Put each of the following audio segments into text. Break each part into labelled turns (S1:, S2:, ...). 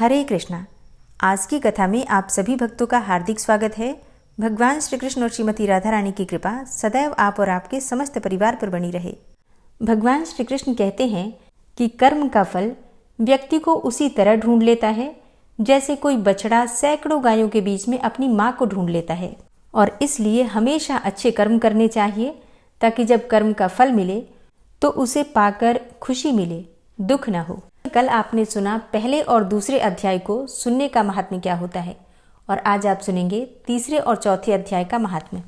S1: हरे कृष्णा। आज की कथा में आप सभी भक्तों का हार्दिक स्वागत है। भगवान श्री कृष्ण और श्रीमती राधा रानी की कृपा सदैव आप और आपके समस्त परिवार पर बनी रहे। भगवान श्री कृष्ण कहते हैं कि कर्म का फल व्यक्ति को उसी तरह ढूंढ लेता है जैसे कोई बछड़ा सैकड़ों गायों के बीच में अपनी माँ को ढूंढ लेता है, और इसलिए हमेशा अच्छे कर्म करने चाहिए ताकि जब कर्म का फल मिले तो उसे पाकर खुशी मिले, दुख न हो। कल आपने सुना पहले और दूसरे अध्याय को सुनने का महात्म्य क्या होता है, और आज आप सुनेंगे तीसरे और चौथे अध्याय का महात्म्य।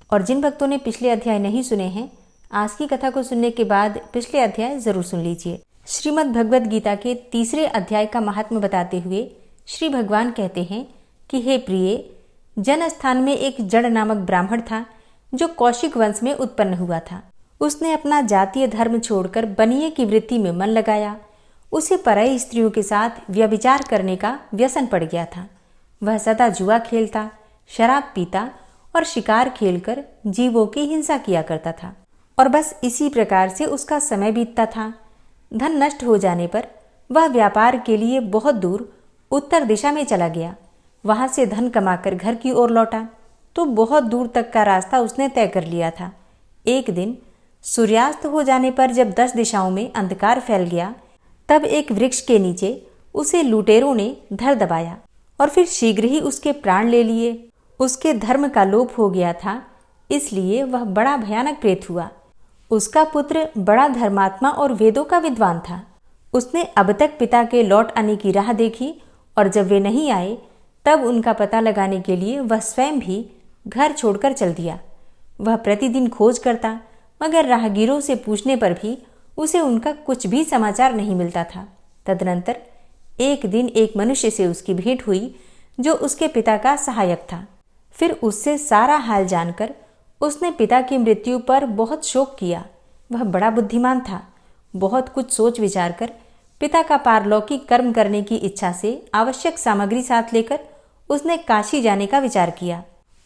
S1: और जिन भक्तों ने पिछले अध्याय नहीं सुने हैं, आज की कथा को सुनने के बाद पिछले अध्याय जरूर सुन लीजिए। श्रीमद् भगवद गीता के तीसरे अध्याय का महात्म्य बताते हुए श्री भगवान कहते हैं कि हे प्रिय, जनस्थान में एक जड़ नामक ब्राह्मण था जो कौशिक वंश में उत्पन्न हुआ था। उसने अपना जातीय धर्म छोड़कर बनिए की वृत्ति में मन लगाया। उसे परई स्त्रियों के साथ व्यभिचार करने का व्यसन पड़ गया था। वह सदा जुआ खेलता, शराब पीता और शिकार खेलकर जीवों की हिंसा किया करता था, और बस इसी प्रकार से उसका समय बीतता था। धन नष्ट हो जाने पर वह व्यापार के लिए बहुत दूर उत्तर दिशा में चला गया। वहां से धन कमाकर घर की ओर लौटा तो बहुत दूर तक का रास्ता उसने तय कर लिया था। एक दिन सूर्यास्त हो जाने पर जब 10 दिशाओं में अंधकार फैल गया, तब एक वृक्ष के नीचे उसे लुटेरों ने धर दबाया और फिर शीघ्र ही उसके प्राण ले लिए। उसके धर्म का लोप हो गया था, इसलिए वह बड़ा भयानक प्रेत हुआ। उसका पुत्र बड़ा धर्मात्मा और वेदों का विद्वान था। उसने अब तक पिता के लौट आने की राह देखी, और जब वे नहीं आए तब उनका पता लगाने के लिए वह स्वयं भी घर छोड़कर चल दिया। वह प्रतिदिन खोज करता, मगर राहगीरों से पूछने पर भी उसे उनका कुछ भी समाचार नहीं मिलता था। तदनंतर एक दिन एक मनुष्य से उसकी भेंट हुई जो उसके पिता का सहायक था। फिर उससे सारा हाल जानकर उसने पिता की मृत्यु पर बहुत शोक किया। वह बड़ा बुद्धिमान था। बहुत कुछ सोच विचार कर पिता का पारलौकिक कर्म करने की इच्छा से आवश्यक सामग्री साथ लेकर उसने काशी जाने का विचार किया।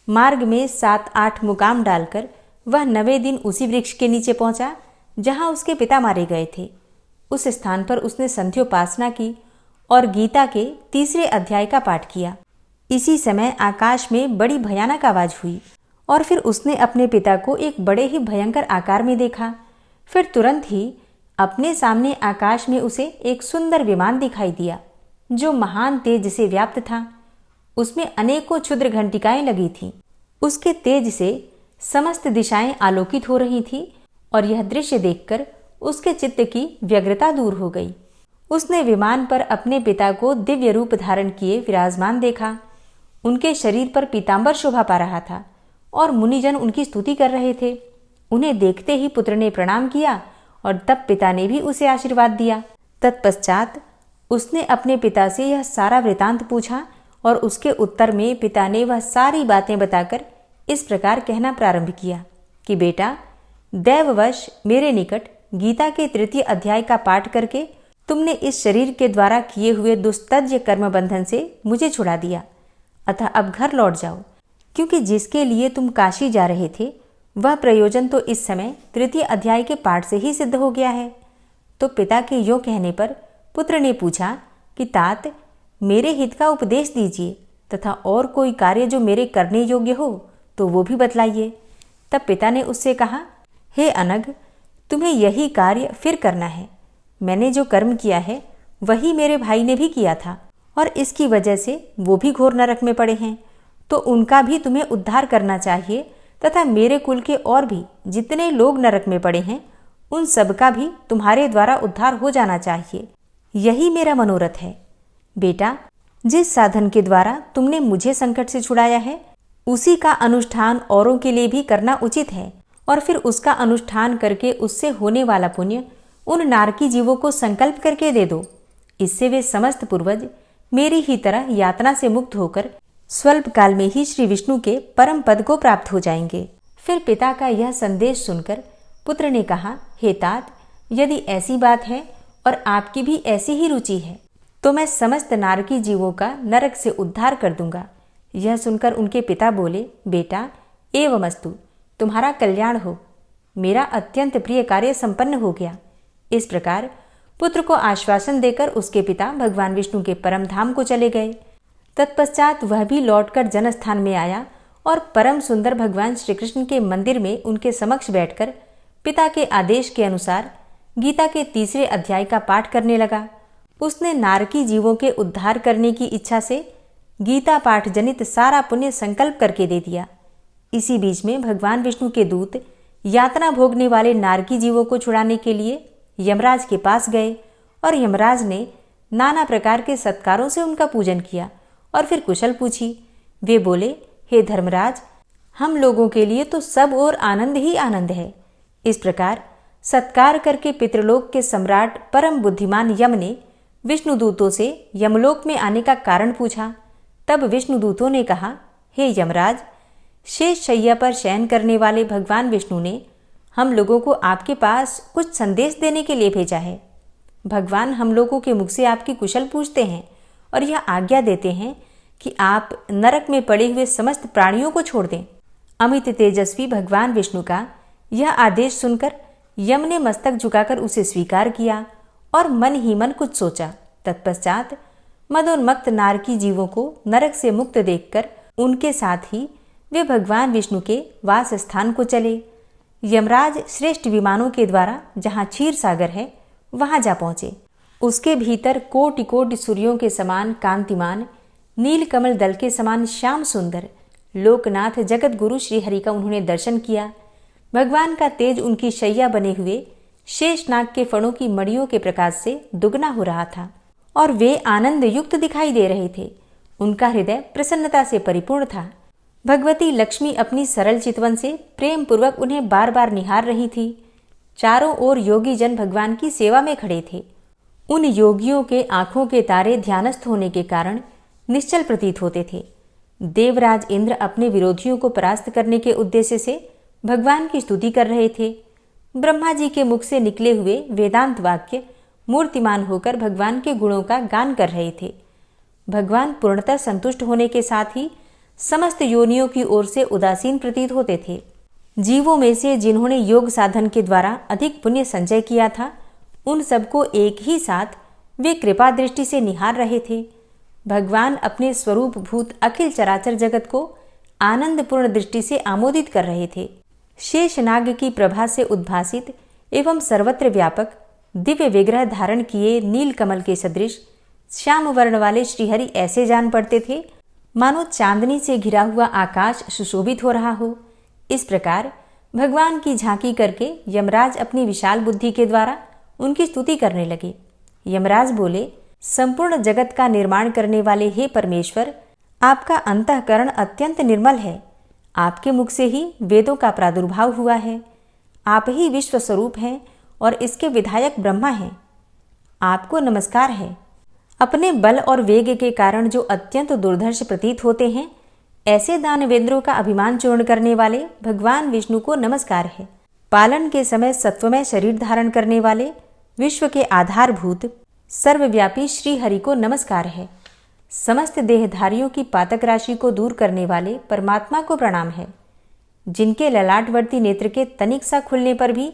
S1: मार्ग में 7-8 मुकाम डालकर वह 9वें दिन उसी वृक्ष के नीचे पहुंचा जहां उसके पिता मारे गए थे। उस स्थान पर उसने संध्योपासना की और गीता के तीसरे अध्याय का पाठ किया। इसी समय आकाश में बड़ी भयानक आवाज हुई, और फिर उसने अपने पिता को एक बड़े ही भयंकर आकार में देखा। फिर तुरंत ही अपने सामने आकाश में उसे एक सुंदर विमान दिखाई दिया जो महान तेज से व्याप्त था। उसमें अनेकों क्षुद्र घंटिकाएं लगी थीं। उसके तेज से समस्त दिशाएं आलोकित हो रही थीं, और यह दृश्य देखकर उसके चित्त की व्यग्रता दूर हो गई। उसने विमान पर अपने पिता को दिव्य रूप धारण किए विराजमान देखा। उनके शरीर पर पीतांबर शोभा पा रहा था, और मुनिजन उनकी स्तुति कर रहे थे। उन्हें देखते ही पुत्र ने प्रणाम किया, और तब पिता ने भी उसे आशीर्वाद दिया। तत्पश्चात उसने अपने पिता से यह सारा वृतांत पूछा, और उसके उत्तर में पिता ने वह सारी बातें बताकर इस प्रकार कहना प्रारंभ किया कि बेटा, दैववश मेरे निकट गीता के तृतीय अध्याय का पाठ करके तुमने इस शरीर के द्वारा किए हुए दुस्तज्य कर्म बंधन से मुझे छुड़ा दिया। अतः अब घर लौट जाओ, क्योंकि जिसके लिए तुम काशी जा रहे थे वह प्रयोजन तो इस समय तृतीय अध्याय के पाठ से ही सिद्ध हो गया है। तो पिता के यों कहने पर पुत्र ने पूछा कि तात, मेरे हित का उपदेश दीजिए तथा और कोई कार्य जो मेरे करने योग्य हो तो वो भी बतलाइए। तब पिता ने उससे कहा, हे अनग, तुम्हें यही कार्य फिर करना है। मैंने जो कर्म किया है वही मेरे भाई ने भी किया था, और इसकी वजह से वो भी घोर नरक में पड़े हैं, तो उनका भी तुम्हें उद्धार करना चाहिए, तथा मेरे कुल के और भी जितने लोग नरक में पड़े हैं उन सब का भी तुम्हारे द्वारा उद्धार हो जाना चाहिए। यही मेरा मनोरथ है। बेटा, जिस साधन के द्वारा तुमने मुझे संकट से छुड़ाया है उसी का अनुष्ठान औरों के लिए भी करना उचित है, और फिर उसका अनुष्ठान करके उससे होने वाला पुण्य उन नारकी जीवों को संकल्प करके दे दो। इससे वे समस्त पूर्वज मेरी ही तरह यातना से मुक्त होकर स्वल्प काल में ही श्री विष्णु के परम पद को प्राप्त हो जाएंगे। फिर पिता का यह संदेश सुनकर पुत्र ने कहा, हे तात, यदि ऐसी बात है और आपकी भी ऐसी ही रुचि है तो मैं समस्त नारकी जीवों का नरक से उद्धार कर दूंगा। यह सुनकर उनके पिता बोले, बेटा, एवमस्तु, तुम्हारा कल्याण हो। मेरा अत्यंत प्रिय कार्य संपन्न हो गया। इस प्रकार पुत्र को आश्वासन देकर उसके पिता भगवान विष्णु के परम धाम को चले गए। तत्पश्चात वह भी लौटकर जनस्थान में आया और परम सुंदर भगवान श्री कृष्ण के मंदिर में उनके समक्ष बैठकर पिता के आदेश के अनुसार गीता के 3 अध्याय का पाठ करने लगा। उसने नारकी जीवों के उद्धार करने की इच्छा से गीता पाठ जनित सारा पुण्य संकल्प करके दे दिया। इसी बीच में भगवान विष्णु के दूत यातना भोगने वाले नारकी जीवों को छुड़ाने के लिए यमराज के पास गए और यमराज ने नाना प्रकार के सत्कारों से उनका पूजन किया और फिर कुशल पूछी। वे बोले, हे धर्मराज, हम लोगों के लिए तो सब और आनंद ही आनंद है। इस प्रकार सत्कार करके पितृलोक के सम्राट परम बुद्धिमान यम ने विष्णुदूतों से यमलोक में आने का कारण पूछा। तब विष्णुदूतों ने कहा, हे यमराज, शेष शैया पर शयन करने वाले भगवान विष्णु ने हम लोगों को आपके पास कुछ संदेश देने के लिए भेजा है। भगवान हम लोगों के मुख से आपकी कुशल पूछते हैं और यह आज्ञा देते हैं कि आप नरक में पड़े हुए समस्त प्राणियों को छोड़ दें। अमित तेजस्वी भगवान विष्णु का यह आदेश सुनकर यम ने मस्तक झुकाकर उसे स्वीकार किया और मन ही मन कुछ सोचा। तत्पश्चात मदोन्मत्त नारकी जीवों को नरक से मुक्त देखकर उनके साथ ही वे भगवान विष्णु के वास स्थान को चले। यमराज श्रेष्ठ विमानों के द्वारा जहाँ क्षीर सागर है वहां जा पहुंचे। उसके भीतर कोटि कोटि सूर्यों के समान कांतिमान, नीलकमल दल के समान श्याम सुंदर लोकनाथ जगत गुरु श्री हरि का उन्होंने दर्शन किया। भगवान का तेज उनकी शैया बने हुए शेषनाग के फणों की मड़ियों के प्रकाश से दुगना हो रहा था और वे आनंद युक्त दिखाई दे रहे थे। उनका हृदय प्रसन्नता से परिपूर्ण था। भगवती लक्ष्मी अपनी सरल चितवन से प्रेम पूर्वक उन्हें बार बार निहार रही थी। चारों ओर योगी जन भगवान की सेवा में खड़े थे। उन योगियों के आंखों के तारे ध्यानस्थ होने के कारण निश्चल प्रतीत होते थे। देवराज इंद्र अपने विरोधियों को परास्त करने के उद्देश्य से भगवान की स्तुति कर रहे थे। ब्रह्मा जी के मुख से निकले हुए वेदांत वाक्य मूर्तिमान होकर भगवान के गुणों का गान कर रहे थे। भगवान पूर्णतः संतुष्ट होने के साथ ही समस्त योनियों की ओर से उदासीन प्रतीत होते थे। जीवों में से जिन्होंने योग साधन के द्वारा अधिक पुण्य संचय किया था, उन सबको एक ही साथ वे कृपा दृष्टि से निहार रहे थे। भगवान अपने स्वरूप भूत अखिल चराचर जगत को आनंदपूर्ण दृष्टि से आमोदित कर रहे थे। शेषनाग की प्रभा से उद्भासित एवं सर्वत्र व्यापक दिव्य विग्रह धारण किए नीलकमल के सदृश श्याम वर्ण वाले श्रीहरि ऐसे जान पड़ते थे मानो चांदनी से घिरा हुआ आकाश सुशोभित हो रहा हो। इस प्रकार भगवान की झांकी करके यमराज अपनी विशाल बुद्धि के द्वारा उनकी स्तुति करने लगे। यमराज बोले, संपूर्ण जगत का निर्माण करने वाले हे परमेश्वर, आपका अंतःकरण अत्यंत निर्मल है। आपके मुख से ही वेदों का प्रादुर्भाव हुआ है। आप ही विश्व स्वरूप हैं और इसके विधायक ब्रह्मा हैं। आपको नमस्कार है। अपने बल और वेग के कारण जो अत्यंत दुर्धर्ष प्रतीत होते हैं, ऐसे दानवेंद्रों का अभिमान चूर्ण करने वाले भगवान विष्णु को नमस्कार है। पालन के समय सत्वमय शरीर धारण करने वाले विश्व के आधारभूत सर्वव्यापी श्री हरि को नमस्कार है। समस्त देहधारियों की पातक राशि को दूर करने वाले परमात्मा को प्रणाम है। जिनके ललाटवर्ती नेत्र के तनिक सा खुलने पर भी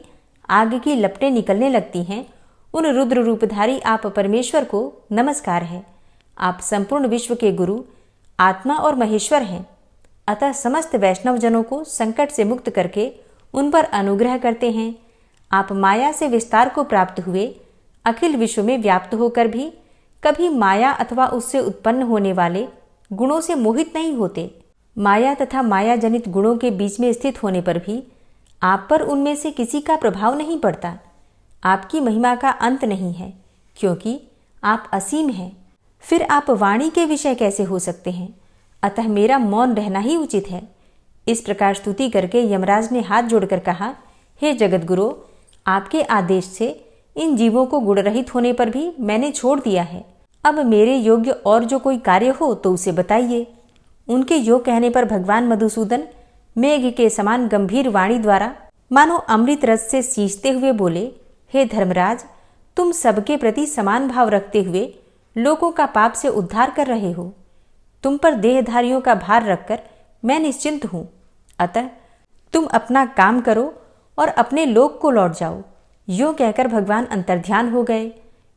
S1: आग की लपटें निकलने लगती हैं, उन रुद्र रूपधारी आप परमेश्वर को नमस्कार है। आप संपूर्ण विश्व के गुरु, आत्मा और महेश्वर हैं। अतः समस्त वैष्णव जनों को संकट से मुक्त करके उन पर अनुग्रह करते हैं। आप माया से विस्तार को प्राप्त हुए अखिल विश्व में व्याप्त होकर भी कभी माया अथवा उससे उत्पन्न होने वाले गुणों से मोहित नहीं होते। माया तथा माया जनित गुणों के बीच में स्थित होने पर भी आप पर उनमें से किसी का प्रभाव नहीं पड़ता। आपकी महिमा का अंत नहीं है, क्योंकि आप असीम हैं। फिर आप वाणी के विषय कैसे हो सकते हैं? अतः मेरा मौन रहना ही उचित है। इस प्रकार स्तुति करके यमराज ने हाथ जोड़कर कहा, हे जगतगुरु, आपके आदेश से इन जीवों को गुणरहित होने पर भी मैंने छोड़ दिया है। अब मेरे योग्य और जो कोई कार्य हो तो उसे बताइए। उनके योग कहने पर भगवान मधुसूदन मेघ के समान गंभीर वाणी द्वारा मानो अमृत रस से सींचते हुए बोले, हे धर्मराज, तुम सबके प्रति समान भाव रखते हुए लोगों का पाप से उद्धार कर रहे हो। तुम पर देहधारियों का भार रखकर मैं निश्चिंत हूं। अतः तुम अपना काम करो और अपने लोक को लौट जाओ। यूं कहकर भगवान अंतर्ध्यान हो गए।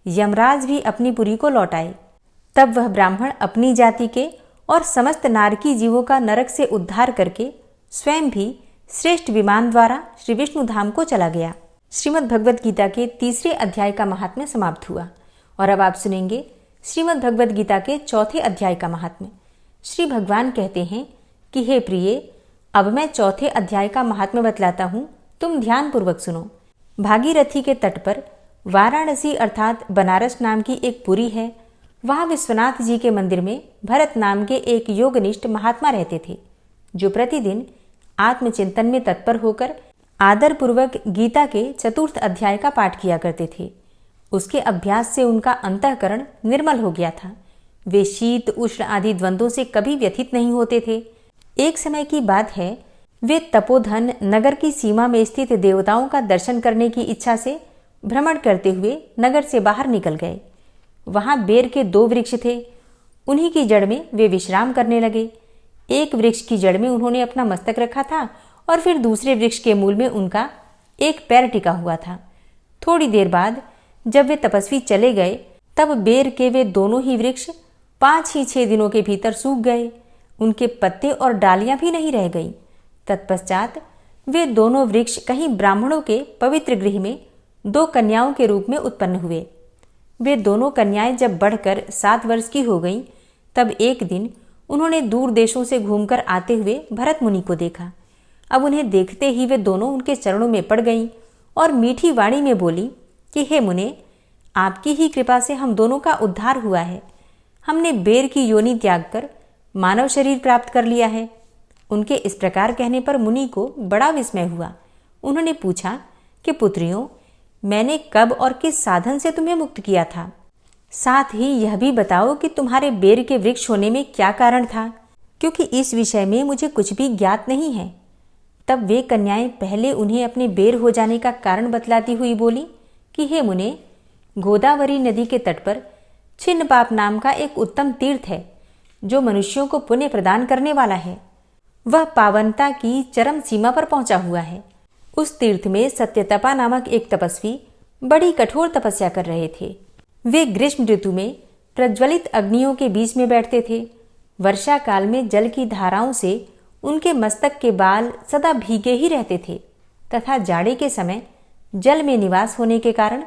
S1: यमराज भी अपनी पुरी को लौटाए। तब वह ब्राह्मण अपनी जाति के और समस्त नारकी जीवों का नरक से उद्धार करके स्वयं भी श्रेष्ठ विमान द्वारा श्री विष्णु धाम को चला गया। श्रीमद् भगवद गीता के 3 अध्याय का महात्म्य समाप्त हुआ और अब आप सुनेंगे श्रीमद् भगवद गीता के 4 अध्याय का महात्म्य। श्री भगवान कहते हैं कि हे प्रिय, अब मैं 4 अध्याय का महात्म्य बतलाता हूँ, तुम ध्यान पूर्वक सुनो। भागीरथी के तट पर वाराणसी अर्थात बनारस नाम की एक पुरी है। वहाँ विश्वनाथ जी के मंदिर में भरत नाम के एक योगनिष्ठ महात्मा रहते थे, जो प्रतिदिन आत्मचिंतन में तत्पर होकर आदरपूर्वक गीता के 4 अध्याय का पाठ किया करते थे। उसके अभ्यास से उनका अंतःकरण निर्मल हो गया था। वे शीत उष्ण आदि द्वंद्वों से कभी व्यथित नहीं होते थे। एक समय की बात है, वे तपोधन नगर की सीमा में स्थित देवताओं का दर्शन करने की इच्छा से भ्रमण करते हुए नगर से बाहर निकल गए। वहां बेर के 2 वृक्ष थे। उन्हीं की जड़ में वे विश्राम करने लगे। एक वृक्ष की जड़ में उन्होंने अपना मस्तक रखा था और फिर दूसरे वृक्ष के मूल में उनका एक पैर टिका हुआ था। थोड़ी देर बाद जब वे तपस्वी चले गए, तब बेर के वे दोनों ही वृक्ष 5 ही 6 दिनों के भीतर सूख गए। उनके पत्ते और डालियां भी नहीं रह गई। तत्पश्चात वे दोनों वृक्ष कहीं ब्राह्मणों के पवित्र गृह में 2 कन्याओं के रूप में उत्पन्न हुए। वे दोनों कन्याएं जब बढ़कर 7 वर्ष की हो गईं, तब एक दिन उन्होंने दूर देशों से घूमकर आते हुए भरत मुनि को देखा। अब उन्हें देखते ही वे दोनों उनके चरणों में पड़ गईं और मीठी वाणी में बोली कि हे मुने, आपकी ही कृपा से हम दोनों का उद्धार हुआ है। हमने बेर की योनि त्याग कर मानव शरीर प्राप्त कर लिया है। उनके इस प्रकार कहने पर मुनि को बड़ा विस्मय हुआ। उन्होंने पूछा कि पुत्रियों, मैंने कब और किस साधन से तुम्हें मुक्त किया था? साथ ही यह भी बताओ कि तुम्हारे बेर के वृक्ष होने में क्या कारण था, क्योंकि इस विषय में मुझे कुछ भी ज्ञात नहीं है। तब वे कन्याएं पहले उन्हें अपने बेर हो जाने का कारण बतलाती हुई बोली कि हे मुने, गोदावरी नदी के तट पर छिन्नपाप नाम का एक उत्तम तीर्थ है, जो मनुष्यों को पुण्य प्रदान करने वाला है। वह पावनता की चरम सीमा पर पहुंचा हुआ है। उस तीर्थ में सत्यतपा नामक एक तपस्वी बड़ी कठोर तपस्या कर रहे थे। वे ग्रीष्म ऋतु में प्रज्वलित अग्नियों के बीच में बैठते थे। वर्षा काल में जल की धाराओं से उनके मस्तक के बाल सदा भीगे ही रहते थे तथा जाड़े के समय जल में निवास होने के कारण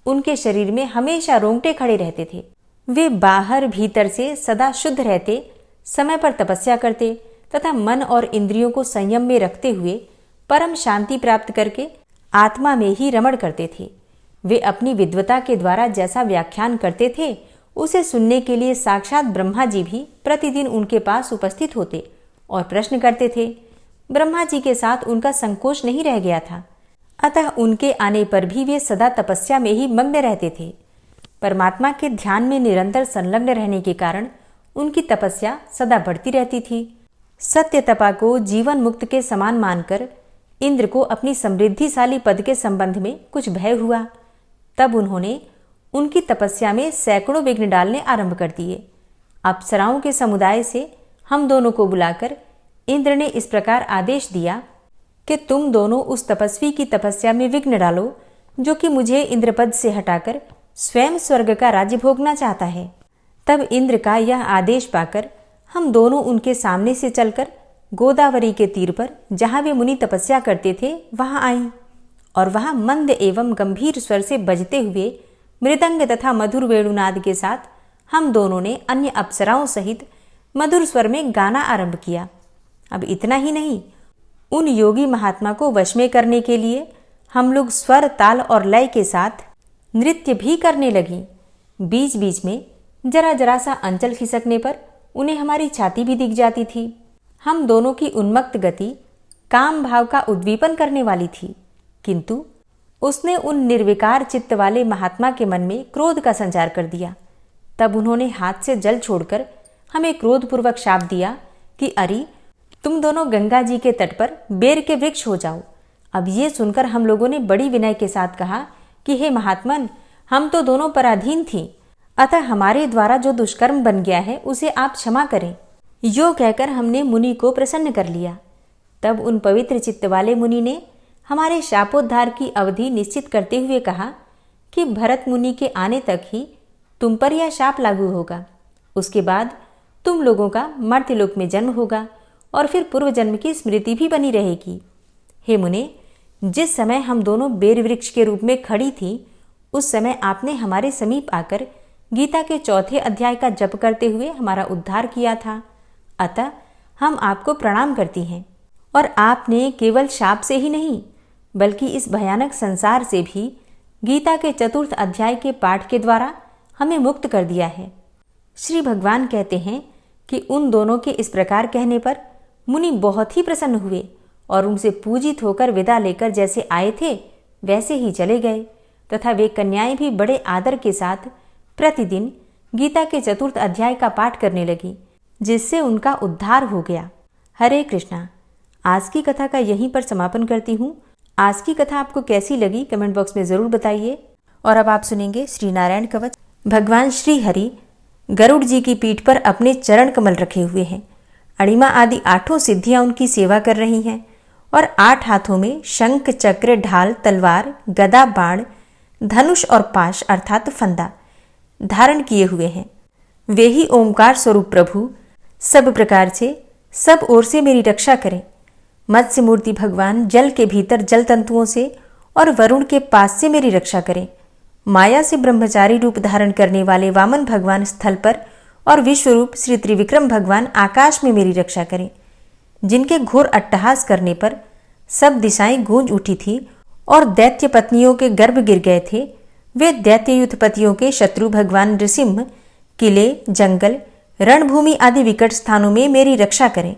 S1: उनके शरीर में हमेशा रोंगटे खड़े रहते थे। वे बाहर भीतर से सदा शुद्ध रहते, समय पर तपस्या करते तथा मन और इंद्रियों को संयम में रखते हुए परम शांति प्राप्त करके आत्मा में ही रमण करते थे। वे अपनी विद्वता के द्वारा जैसा व्याख्यान करते थे, उसे सुनने के लिए साक्षात ब्रह्मा जी भी प्रतिदिन उनके पास उपस्थित होते और प्रश्न करते थे। ब्रह्मा जी के साथ उनका संकोच नहीं रह गया था, अतः उनके आने पर भी वे सदा तपस्या में ही मग्न रहते थे। परमात्मा के ध्यान में निरंतर संलग्न रहने के कारण उनकी तपस्या सदा बढ़ती रहती थी। सत्य तपा को जीवन मुक्त के समान मानकर इंद्र को अपनी समृद्धिशाली पद के संबंध में कुछ भय हुआ। तब उन्होंने उनकी तपस्या में सैकड़ों विघ्न डालने आरंभ कर दिए। अप्सराओं के समुदाय से हम दोनों को बुलाकर इंद्र ने इस प्रकार आदेश दिया कि तुम दोनों उस तपस्वी की तपस्या में विघ्न डालो, जो कि मुझे इंद्रपद से हटाकर स्वयं स्वर्ग का राज्य भोगना चाहता है। तब इंद्र का यह आदेश पाकर हम दोनों उनके सामने से चलकर गोदावरी के तीर पर, जहां वे मुनि तपस्या करते थे, वहां आई और वहां मंद एवं गंभीर स्वर से बजते हुए मृदंग तथा मधुर वेणुनाद के साथ हम दोनों ने अन्य अप्सराओं सहित मधुर स्वर में गाना आरंभ किया। अब इतना ही नहीं, उन योगी महात्मा को वश में करने के लिए हम लोग स्वर, ताल और लय के साथ नृत्य भी करने लगी। बीच बीच में जरा जरा सा अंचल खिसकने पर उन्हें हमारी छाती भी दिख जाती थी। हम दोनों की उन्मत्त गति काम भाव का उद्दीपन करने वाली थी, किंतु उसने उन निर्विकार चित्त वाले महात्मा के मन में क्रोध का संचार कर दिया। तब उन्होंने हाथ से जल छोड़कर हमें क्रोधपूर्वक शाप दिया कि अरे, तुम दोनों गंगा जी के तट पर बेर के वृक्ष हो जाओ। अब ये सुनकर हम लोगों ने बड़ी विनय के साथ कहा कि हे महात्मन, हम तो दोनों पराधीन थीं, अतः हमारे द्वारा जो दुष्कर्म बन गया है उसे आप क्षमा करें। यो कहकर हमने मुनि को प्रसन्न कर लिया। तब उन पवित्र चित्त वाले मुनि ने हमारे शापोद्धार की अवधि निश्चित करते हुए कहा कि भरत मुनि के आने तक ही तुम पर यह शाप लागू होगा। उसके बाद तुम लोगों का मर्त्यलोक में जन्म होगा और फिर पूर्व जन्म की स्मृति भी बनी रहेगी। हे मुने, जिस समय हम दोनों बेर वृक्ष के रूप में खड़ी थी, उस समय आपने हमारे समीप आकर गीता के 4 अध्याय का जप करते हुए हमारा उद्धार किया था। अतः हम आपको प्रणाम करती हैं। और आपने केवल शाप से ही नहीं, बल्कि इस भयानक संसार से भी गीता के 4 अध्याय के पाठ के द्वारा हमें मुक्त कर दिया है। श्री भगवान कहते हैं कि उन दोनों के इस प्रकार कहने पर मुनि बहुत ही प्रसन्न हुए और उनसे पूजित होकर विदा लेकर जैसे आए थे वैसे ही चले गए, तथा वे कन्याएं भी बड़े आदर के साथ प्रतिदिन गीता के 4 अध्याय का पाठ करने लगी, जिससे उनका उद्धार हो गया। हरे कृष्णा। आज की कथा का यहीं पर समापन करती हूँ। आज की कथा आपको कैसी लगी कमेंट बॉक्स में ज़रूर बताइए। और अब आप सुनेंगे श्री नारायण कवच। भगवान श्री हरि गरुड़ जी की पीठ पर अपने चरण कमल रखे हुए हैं। अणिमा आदि 8 सिद्धियां उनकी सेवा कर रही हैं और 8 हाथों में शंख, चक्र, ढाल, तलवार, गदा, बाण, धनुष और पाश अर्थात फंदा धारण किए हुए हैं। वे ही ओमकार स्वरूप प्रभु सब प्रकार से सब ओर से मेरी रक्षा करें। मत्स्य मूर्ति भगवान जल के भीतर जल तंतुओं से और वरुण के पास से मेरी रक्षा करें। माया से ब्रह्मचारी रूप धारण करने वाले वामन भगवान स्थल पर और विश्वरूप श्री त्रिविक्रम भगवान आकाश में मेरी रक्षा करें। जिनके घोर अट्टहास करने पर सब दिशाएं गूंज उठी थी और दैत्य पत्नियों के गर्भ गिर गए थे, वे दैत्य युद्धपतियों के शत्रु भगवान नृसिंह किले, जंगल, रणभूमि आदि विकट स्थानों में मेरी रक्षा करें।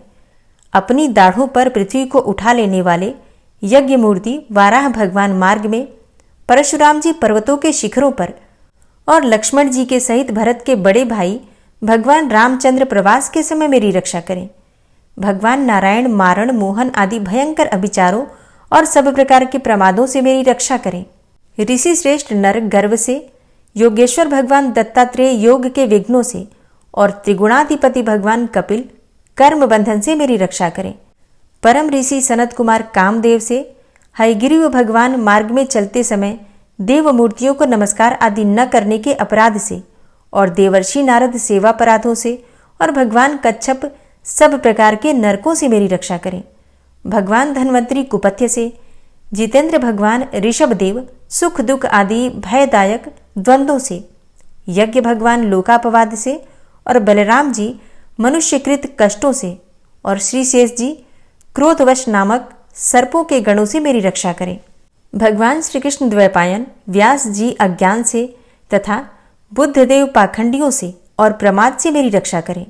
S1: अपनी दाढ़ों पर पृथ्वी को उठा लेने वाले यज्ञ मूर्ति वाराह भगवान मार्ग में, परशुराम जी पर्वतों के शिखरों पर और लक्ष्मण जी के सहित भरत के बड़े भाई भगवान रामचंद्र प्रवास के समय मेरी रक्षा करें। भगवान नारायण मारण, मोहन आदि भयंकर अभिचारों और सब प्रकार के प्रमादों से मेरी रक्षा करें। ऋषि श्रेष्ठ नर गर्व से, योगेश्वर भगवान दत्तात्रेय योग के विघ्नों से और त्रिगुणाधिपति भगवान कपिल कर्म बंधन से मेरी रक्षा करें। परम ऋषि सनत कुमार कामदेव से, हयग्रीव भगवान मार्ग में चलते समय देव मूर्तियों को नमस्कार आदि न करने के अपराध से और देवर्षि नारद सेवा अपराधों से और भगवान कच्छप सब प्रकार के नरकों से मेरी रक्षा करें। भगवान धन्वंतरी कुपथ्य से, जितेंद्र भगवान ऋषभदेव सुख दुख आदि भयदायक द्वंद्वों से, यज्ञ भगवान लोकापवाद से और बलराम जी मनुष्यकृत कष्टों से और श्री शेष जी क्रोधवश नामक सर्पों के गणों से मेरी रक्षा करें। भगवान श्री कृष्ण द्वैपायन व्यास जी अज्ञान से तथा बुद्धदेव पाखंडियों से और प्रमाद से मेरी रक्षा करें।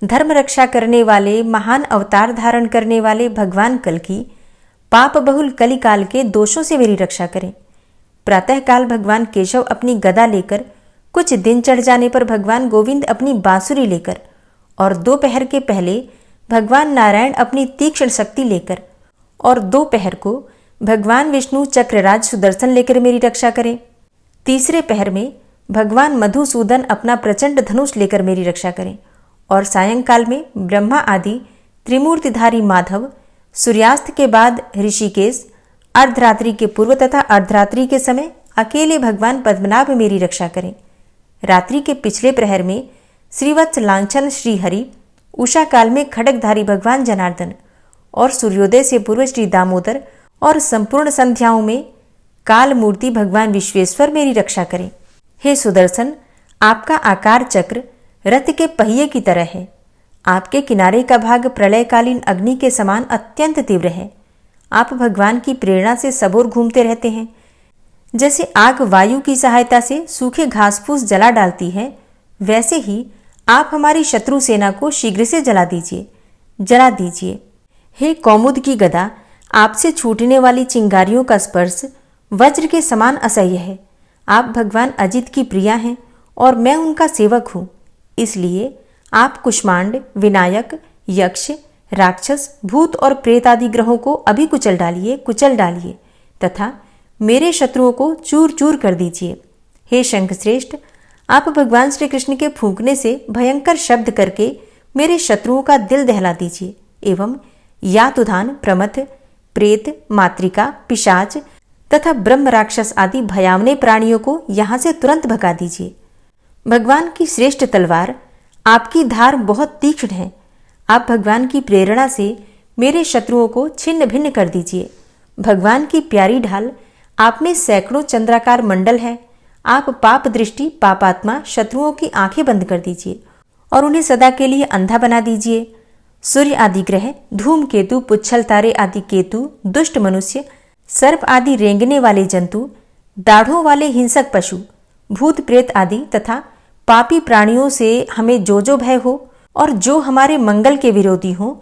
S1: धर्म रक्षा करने वाले महान अवतार धारण करने वाले भगवान कल्कि पाप बहुल कलिकाल के दोषों से मेरी रक्षा करें। प्रातःकाल भगवान केशव अपनी गदा लेकर, कुछ दिन चढ़ जाने पर भगवान गोविंद अपनी बांसुरी लेकर और दोपहर के पहले भगवान नारायण अपनी तीक्ष्ण शक्ति लेकर और दोपहर को भगवान विष्णु चक्रराज सुदर्शन लेकर मेरी रक्षा करें। तीसरे पहर में भगवान मधुसूदन अपना प्रचंड धनुष लेकर मेरी रक्षा करें और सायंकाल में ब्रह्मा आदि त्रिमूर्तिधारी माधव, सूर्यास्त के बाद ऋषिकेश, अर्धरात्रि के पूर्व तथा अर्धरात्रि के समय अकेले भगवान पद्मनाभ मेरी रक्षा करें। रात्रि के पिछले प्रहर में श्रीवत्स लांछन श्रीहरि, उषा काल में खड्गधारी भगवान जनार्दन और सूर्योदय से पूर्व श्री दामोदर और संपूर्ण संध्याओं में काल मूर्ति भगवान विश्वेश्वर मेरी रक्षा करें। हे सुदर्शन, आपका आकार चक्र रथ के पहिए की तरह है। आपके किनारे का भाग प्रलयकालीन अग्नि के समान अत्यंत तीव्र है। आप भगवान की प्रेरणा से सबोर घूमते रहते हैं। जैसे आग वायु की सहायता से सूखे घास फूस जला डालती है, वैसे ही आप हमारी शत्रु सेना को शीघ्र से जला दीजिए। हे कौमुद की गदा, आपसे छूटने वाली चिंगारियों का स्पर्श वज्र के समान असह्य है। आप भगवान अजित की प्रिया हैं और मैं उनका सेवक हूँ। इसलिए आप कुष्मांड, विनायक, यक्ष, राक्षस, भूत और प्रेत आदि ग्रहों को अभी कुचल डालिए तथा मेरे शत्रुओं को चूर चूर कर दीजिए। हे शंखश्रेष्ठ, आप भगवान श्री कृष्ण के फूंकने से भयंकर शब्द करके मेरे शत्रुओं का दिल दहला दीजिए एवं यातुधान, प्रमथ, प्रेत, मातृका, पिशाच तथा ब्रह्म राक्षस आदि भयावने प्राणियों को यहाँ से तुरंत भगा दीजिए। भगवान की श्रेष्ठ तलवार, आपकी धार बहुत तीक्ष्ण है। आप भगवान की प्रेरणा से मेरे शत्रुओं को छिन्न भिन्न कर दीजिए। भगवान की प्यारी ढाल, आप में सैकड़ों चंद्राकार मंडल है। आप पाप दृष्टि पापात्मा शत्रुओं की आंखें बंद कर दीजिए और उन्हें सदा के लिए अंधा बना दीजिए। सूर्य आदि ग्रह, धूमकेतु, पुच्छल तारे आदि केतु, दुष्ट मनुष्य, सर्प आदि रेंगने वाले जंतु, दाढ़ों वाले हिंसक पशु, भूत प्रेत आदि तथा पापी प्राणियों से हमें जो भय हो और जो हमारे मंगल के विरोधी हों,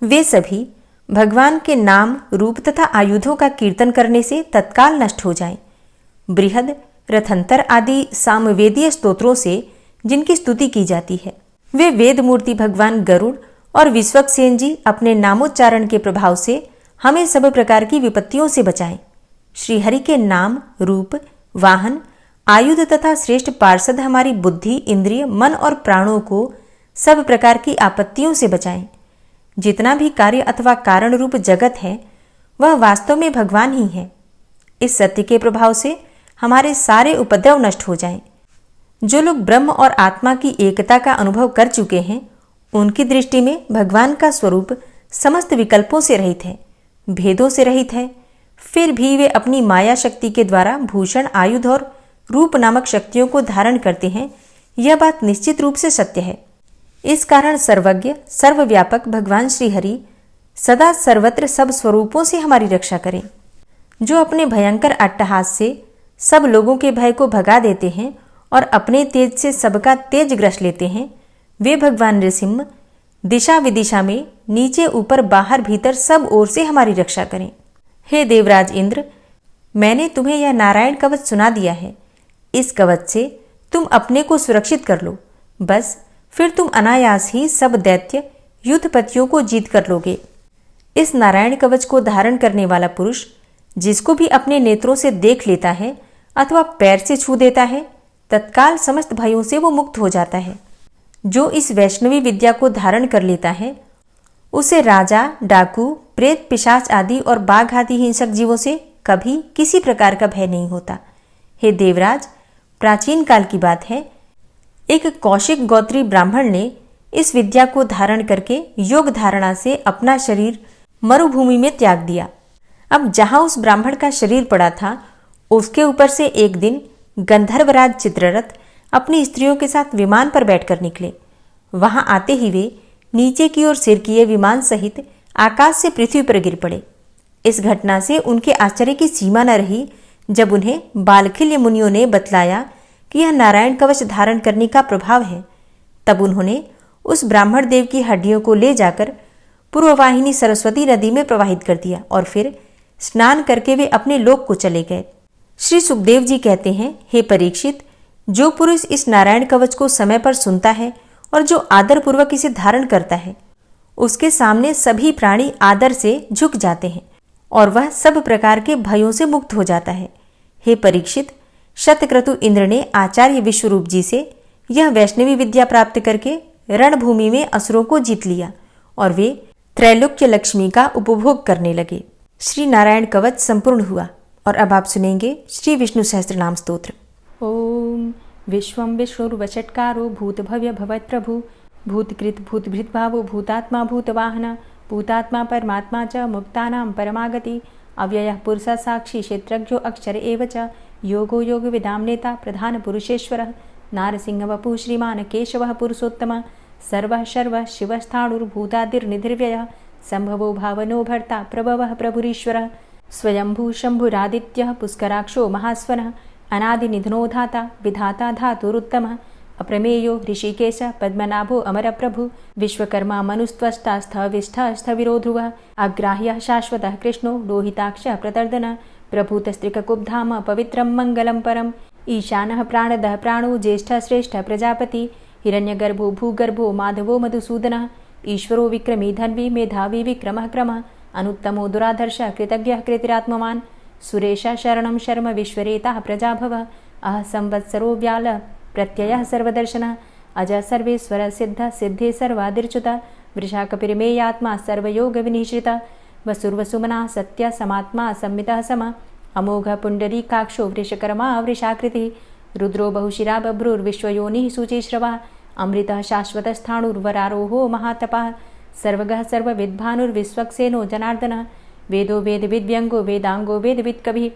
S1: वे सभी भगवान के नाम, रूप तथा आयुधों का कीर्तन करने से तत्काल नष्ट हो जाएं। बृहद, रथंतर आदि सामवेदीय स्तोत्रों से जिनकी स्तुति की जाती है, वे वेद मूर्ति भगवान गरुड़ और विश्वक्सेन जी अपने नामोच्चारण के प्रभाव से हमें सब प्रकार की विपत्तियों से बचाएं। श्रीहरि के नाम, रूप, वाहन, आयुध तथा श्रेष्ठ पार्षद हमारी बुद्धि, इंद्रिय, मन और प्राणों को सब प्रकार की आपत्तियों से बचाएं। जितना भी कार्य अथवा कारण रूप जगत है, वह वास्तव में भगवान ही है। इस सत्य के प्रभाव से हमारे सारे उपद्रव नष्ट हो जाएं। जो लोग ब्रह्म और आत्मा की एकता का अनुभव कर चुके हैं, उनकी दृष्टि में भगवान का स्वरूप समस्त विकल्पों से रहित है, भेदों से रहित है। फिर भी वे अपनी माया शक्ति के द्वारा भूषण, आयुध और रूप नामक शक्तियों को धारण करते हैं। यह बात निश्चित रूप से सत्य है। इस कारण सर्वज्ञ, सर्वव्यापक भगवान श्रीहरि सदा सर्वत्र सब स्वरूपों से हमारी रक्षा करें। जो अपने भयंकर अट्टहास से सब लोगों के भय को भगा देते हैं और अपने तेज से सबका तेज ग्रस लेते हैं, वे भगवान नृसिंह दिशा विदिशा में, नीचे ऊपर बाहर भीतर सब ओर से हमारी रक्षा करें। हे देवराज इंद्र, मैंने तुम्हें यह नारायण कवच सुना दिया है। इस कवच से तुम अपने को सुरक्षित कर लो। बस फिर तुम अनायास ही सब दैत्य युद्धपतियों को जीत कर लोगे। इस नारायण कवच को धारण करने वाला पुरुष जिसको भी अपने नेत्रों से देख लेता है अथवा पैर से छू देता है, तत्काल समस्त भयों से वो मुक्त हो जाता है। जो इस वैष्णवी विद्या को धारण कर लेता है, उसे राजा, डाकू, प्रेत, पिशाच आदि और बाघ आदि हिंसक जीवों से कभी किसी प्रकार का भय नहीं होता। हे देवराज, प्राचीन काल की बात है, एक कौशिक गोत्री ब्राह्मण ने इस विद्या को धारण करके योग धारणा से अपना शरीर मरुभूमि में त्याग दिया। अब जहां उस ब्राह्मण का शरीर पड़ा था, उसके ऊपर से एक दिन गंधर्वराज चित्ररथ अपनी स्त्रियों के साथ विमान पर बैठकर निकले। वहां आते ही वे नीचे की ओर सिर किए विमान सहित आकाश से पृथ्वी पर गिर पड़े। इस घटना से उनके आश्चर्य की सीमा न रही जब उन्हें बालखिल्य मुनियों ने बतलाया कि यह नारायण कवच धारण करने का प्रभाव है। तब उन्होंने उस ब्राह्मण देव की हड्डियों को ले जाकर पूर्ववाहिनी सरस्वती नदी में प्रवाहित कर दिया और फिर स्नान करके वे अपने लोक को चले गए। श्री सुखदेव जी कहते हैं, हे परीक्षित, जो पुरुष इस नारायण कवच को समय पर सुनता है और जो आदर पूर्वक इसे धारण करता है, उसके सामने सभी प्राणी आदर से झुक जाते हैं और वह सब प्रकार के भयों से मुक्त हो जाता है। हे परीक्षित, शतक्रतु इंद्र ने आचार्य विश्वरूप जी से यह वैष्णवी विद्या प्राप्त करके रणभूमि में असुरों को जीत लिया और वे त्रैलोक्य लक्ष्मी का उपभोग करने लगे। श्री नारायण कवच संपूर्ण हुआ और अब आप सुनेंगे श्री विष्णु सहस्त्रनाम स्तोत्र। ओम विश्वं विष्णुर्वषट्कारो भूतभव्य भवत्प्रभु भूतकृत भूतभृद्भावो भूतात्मा भूतवाहन भूतात्मा परमात्मा च मुक्तानां परमागति अव्ययः पुरुषः साक्षी क्षेत्रज्ञो अक्षर एव च योगो योगविदां नेता प्रधान पुरुषेश्वरः नारसिंहवपुः श्रीमान् केशवः पुरुषोत्तमः सर्वः शर्वः शिवस्थाणुर्भूतादिर्निधिर्व्ययः संभवो भावनो भर्ता प्रभवः प्रभुरीश्वरः स्वयंभू शंभुरादित्यः पुष्कराक्षो महास्वनः अनादिनिधनो धाता विधाता धातुरुत्तमः अप्रमेयो ऋषिकेश पद्मनाभो अमरप्रभु विश्वकर्मा मनुस्त्वष्टा स्थविष्ठः स्थविरो ध्रुवः अग्राह्यः शाश्वतः कृष्णो लोहिताक्षः प्रतर्दनः प्रभूतस्त्रिककुब्धाम पवित्रं मङ्गलं परम् ईशानः प्राणदः प्राणो ज्येष्ठः श्रेष्ठः प्रजापति हिरण्यगर्भो भूगर्भो माधवो मधुसूदनः ईश्वरो विक्रमी धन्वी मेधावी विक्रमः क्रमः अनुत्तमो दुराधर्षः कृतज्ञः कृतिरात्मवान् सुरेशः शरणं शर्म विश्वरेताः प्रजाभवः अह संवत्सरो व्यालः प्रत्ययः सर्वदर्शनः अजः सर्वेश्वरः सिद्धः सिद्धे सर्वादिर्च्युतः वृषाकपिर्मेयात्मा सर्वयोगविनिश्रितः वसुर्वसुमनः सत्यः समात्मा संमितः समः अमोघ पुण्डरीकाक्षो वृषकर्मा वृषाकृतिः रुद्रो बहुशिरा बभ्रुर्विश्वयोनिः शुचिश्रवा अमृतः शाश्वतस्थाणुर्वरारोहो महातपः सर्वगः सर्वविद्भानुर्विश्वक्सेनो जनार्दनः वेदो वेदविद्व्यङ्गो वेदाङ्गो वेदवित्कविः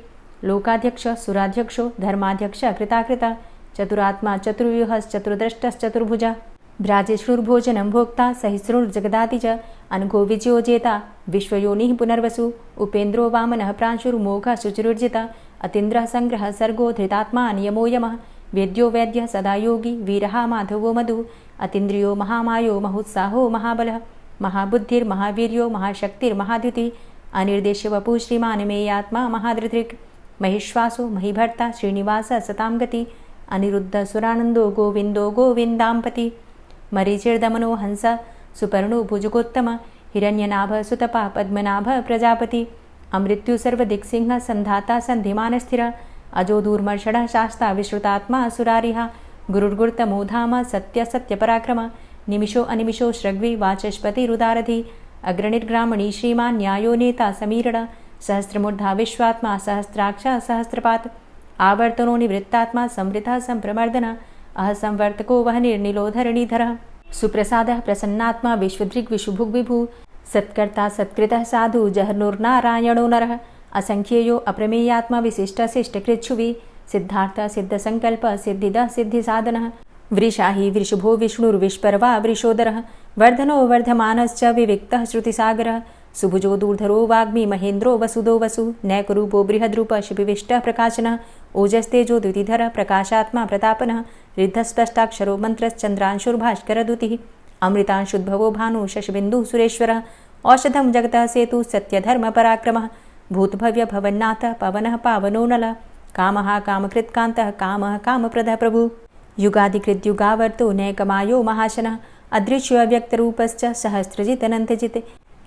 S1: लोकाध्यक्ष सुराध्यक्षो धर्माध्यक्ष कृताकृता चतुरात्मा चतुर्व्यूहश्चतुर्द्रष्टश्चतुर्भुजा भ्राजिष्णुर्भोजनं भोक्ता सहिष्णुर्जगदाति च अनघो विजयोजेता विश्वयोनिः पुनर्वसु उपेन्द्रो वामनः प्रांशुर्मोघः शुचिरुर्जिता अतीन्द्रः सङ्ग्रहः सर्गो धृतात्मा नियमो यमः वेद्यो वैद्यः सदा योगी वीरः माधवो मधु अतीन्द्रियो महामायो महोत्साहो महाबलः महाबुद्धिर्महावीर्यो महाशक्तिर्महाद्युतिः अनिर्देश्य वपुः श्रीमान् मेयात्मा महाधृतिर् महिश्वासो महीभर्ता श्रीनिवास सतां गति अनिरुद्ध सुरानन्दो गोविन्दो गोविन्दाम्पति मरीचिर्दमनो हंस सुपर्णो भुजगोत्तम हिरण्यनाभ सुतपा पद्मनाभ प्रजापति अमृत्यु सर्वदिक्सिंह संधाता सन्धिमानस्थिर अजो दूर्मर्षणः शास्ता विश्रुतात्मा सुरारिः गुरुर्गुर्तमो धाम सत्य सत्यपराक्रम निमिषो अनिमिषो श्रग्वी वाचस्पतिरुदारधि अग्रणिर्ग्रामणी श्रीमान् न्यायो नेता समीरण सहस्रमूर्धा विश्वात्मा सहस्राक्ष सहस्रपात् आवर्तनो निवृत्तात्मा संवृतः सम्प्रमर्दन अहसंवर्तको वहनिर्निलोधरणीधरः सुप्रसादः प्रसन्नात्मा विश्वदृग्विशुभुग्विभु सत्कर्ता सत्कृतः साधु जहर्नुर्नारायणो नरः असंख्येयो अप्रमेयात्मा विशिष्टशिष्टकृच्छुवि सिद्धार्थ सिद्धसङ्कल्प सिद्धिदः सिद्धिसाधनः वृषाहि वृषभो विष्णुर्विष्पर्वा वृषोदरः वर्धनो वर्धमानश्च विविक्तः श्रुतिसागरः सुभुजो दूर्धरो वाग्मी महेन्द्रो वसुदो वसु नैकरूपो बृहद्रूप शिपिविष्टः प्रकाशनः ओजस्तेजो द्युतिधर प्रकाशात्मा प्रतापनः रिद्धस्पष्टाक्षरो मन्त्रश्चन्द्रांशुर्भास्करदुतिः अमृतांशुद्भवो भानु शशबिन्दुः सुरेश्वरः औषधं जगतः सेतु सत्यधर्मपराक्रमः भूतभव्य भवन्नाथ पवनः पावनो नलः कामः कामकृत्कान्तः कामः कामप्रदः प्रभु युगादिकृद्युगावर्तो नैकमायो महाशनः अदृश्यो अव्यक्तरूपश्च सहस्रजितनन्तजित्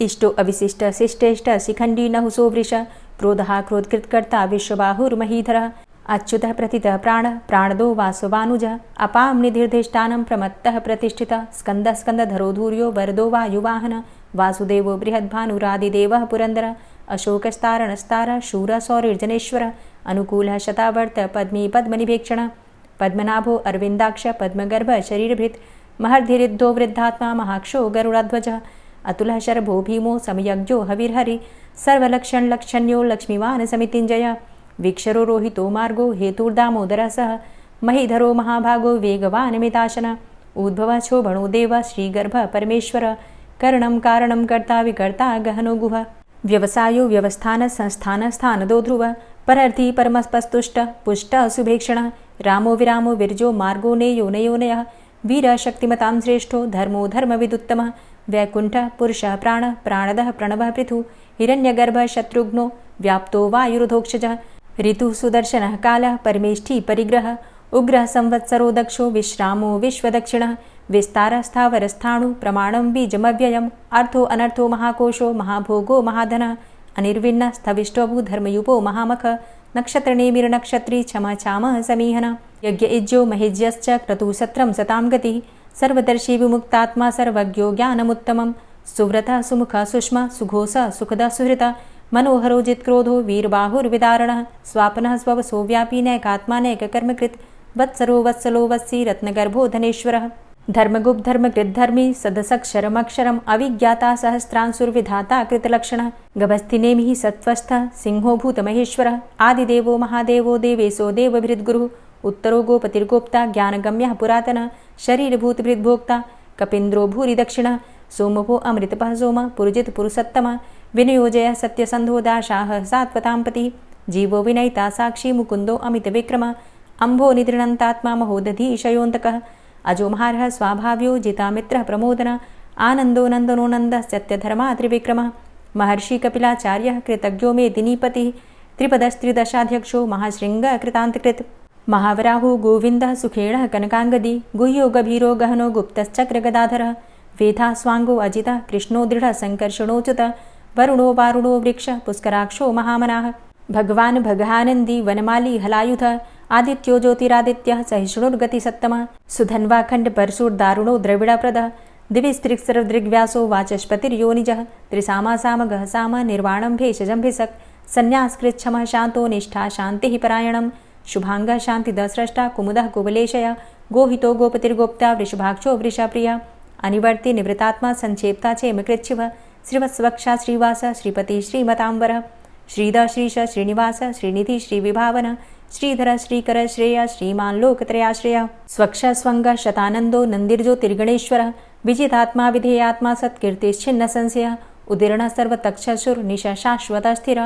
S1: इष्टो अविशिष्ट शिष्टेष्ट शिखण्डी नहुसो वृष क्रोधः क्रोधकृत्कर्ता विश्वबाहुर्महीधरः अच्युतः प्रतितः प्राणः प्राणदो वासवानुजः अपां निधिर्धिष्ठानं प्रमत्तः प्रतिष्ठितः स्कन्दः स्कन्दधरो धूर्यो वरदो वायुवाहनः वासुदेवो बृहद्भानुरादिदेवः पुरन्दरः अशोकस्तारणस्तारः शूरः सौरिर्जनेश्वरः अनुकूलः शतावर्त पद्मी पद्मनिभेक्षणः पद्मनाभो अरविन्दाक्ष पद्मगर्भ शरीरभृत् महर्धिरिद्धो वृद्धात्मा महाक्षो गरुडाध्वजः अतुलः शरभो भीमो समयज्ञो हविर्हरि सर्वलक्षणलक्षण्यो लक्ष्मीवान् समितिञ्जयः वीक्षरो रोहितो मार्गो हेतुर्दामोदरः सः महीधरो महाभागो वेगवान् मिताशनः उद्भवः क्षोभणो देवः श्रीगर्भः परमेश्वरः करणं कारणं कर्ता विकर्ता गहनो गुहः व्यवसायो व्यवस्थान संस्थान स्थानदो ध्रुवः परर्थी परमस्पस्तुष्टः पुष्टः सुभेक्षणः रामो विरामो विरजो मार्गो नेयो नयोनयः वीरः शक्तिमतां श्रेष्ठो धर्मो धर्मविदुत्तमः वैकुण्ठः पुरुषः प्राणः प्राणदः प्रणवः पृथुः हिरण्यगर्भः शत्रुघ्नो व्याप्तो वायुरुधोक्षजः ऋतुः सुदर्शनः कालः परमेष्ठी परिग्रहः उग्रः संवत्सरो दक्षो विश्रामो विश्वदक्षिणः विस्तारस्थावरस्थाणु प्रमाणं बीजमव्ययम् अर्थो अनर्थो महाकोशो महाभोगो महाधनः अनिर्विण्णः स्थविष्टोभू धर्मयुपो महामख नक्षत्रनेमिर्नक्षत्री क्षमा क्षामः समीहनः यज्ञ इज्यो महेज्यश्च क्रतुसत्रं सतां गतिः सर्वदर्शी विमुक्तात्मा सर्वज्ञो ज्ञानमुत्तमं सुव्रतः सुमुखः सुष्मा सुघोषः सुखदः सुहृतः मनोहरो जित्क्रोधो वीरबाहुर्विदारणः स्वापनः स्ववसो व्यापी नैकात्मा नैककर्मकृत् वत्सरो वत्सलो वत्सी रत्नगर्भो धनेश्वरः धर्मगुप्त धर्मकृद्धर्मी सदसक्षरमक्षरम् अविज्ञाता सहस्रांशुर्विधाता कृतलक्षणः गभस्तिनेमिः सत्त्वस्थः सिंहो भूतमहेश्वरः आदिदेवो महादेवो देवेशो देवभृद्गुरुः उत्तरो गोपतिर्गोप्ता ज्ञानगम्यः पुरातनः शरीरभूतभृद्भोक्ता कपीन्द्रो भूरि दक्षिणः सोमभो अमृतपः सोमः पुरुजित पुरुषोत्तमः विनयोजयः सत्यसन्धो दाशाः सात्वताम्पतिः जीवो विनयिता साक्षी मुकुन्दो अमितविक्रमः अम्भो निद्रणन्तात्मा महोदधीशयोऽन्तकः अजोमहारः स्वाभाव्यो जितामित्रः प्रमोदनः आनन्दो नन्दनो नन्दः सत्यधर्मा त्रिविक्रमः महर्षि कपिलाचार्यः कृतज्ञो मेदिनीपतिः त्रिपदस्त्रिदशाध्यक्षो महाशृङ्गः कृतान्तकृत् महावराहो गोविन्दः सुखेणः कनकाङ्गदी गुह्यो गभीरो गहनो गुप्तश्चक्रगदाधरः वेधा स्वाङ्गो अजितः कृष्णो दृढः सङ्कर्षणोच्युतः वरुणो वारुणो वृक्षः पुष्कराक्षो महामनाः भगवान् भगानन्दी वनमाली हलायुधः आदित्यो ज्योतिरादित्यः सहिष्णुर्गतिसत्तमः सुधन्वाखण्ड परशुर्दारुणो द्रविडप्रदः दिविस्त्रिक्सर्वदृग्व्यासो वाचस्पतिर्योनिजः त्रिसामा सामगः साम निर्वाणं भेषजं भिषक् संन्यासकृत क्षमः शांतो निष्ठा शांतिः परायणं शुभांगः शांतिदः स्रष्टा कुमुदः कुवलेशय गोहितो गोपतिर्गोप्ता वृषभाक्षो वृषप्रिय अनिवर्ति निवृतात्मा संक्षेप्ता चेमकृच्छिव श्रीवत्सवक्षा श्रीवास श्रीपति श्रीमतांबर श्रीद श्रीश श्रीनिवास श्रीनिधि श्रीविभावन श्रीधर श्रीकर श्रेय श्रीमान लोकत्रयाश्रय स्वक्ष स्वंग शतानंदो नंदिर्ज्योतिर्गणेश्वर विजितात्मा विधेयात्मा सत्कीर्तिश्छिन्न संशय उदीर्ण सर्वतक्षसुर निश शाश्वत स्थिर